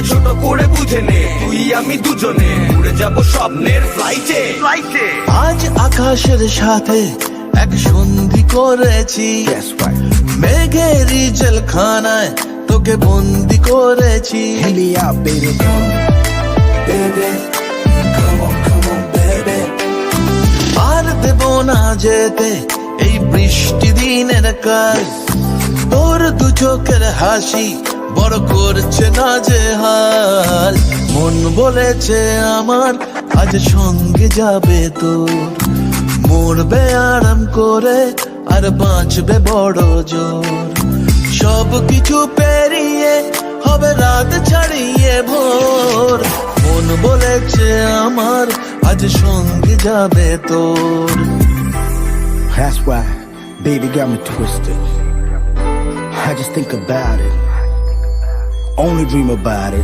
ছোট করে বুঝে নে, তুই আমি দুজনে উড়ে যাব স্বপ্নের ফ্লাইটে। আজ আকাশের সাথে এক সন্ধি করেছি, মেঘেরই জেলখানায় তোকে বন্দি করেছি। Hit me out, baby, come, baby, come on, baby. আর দেব না যেতে এই বৃষ্টি দিনের কাজ, তোর দু চোখের হাসি বড় করছে না যে হাল। মন বলেছে আমার আজ সঙ্গে যাবে তোর, মরবে আরাম করে আর বাঁচবে বড় জোর। সব কিছু পেরিয়ে হবে রাত ছাড়িয়ে ভোর, মন বলেছে আমার আজ সঙ্গে যাবে তোর। That's why, baby, got me twisted. I just think about it, only dream about it.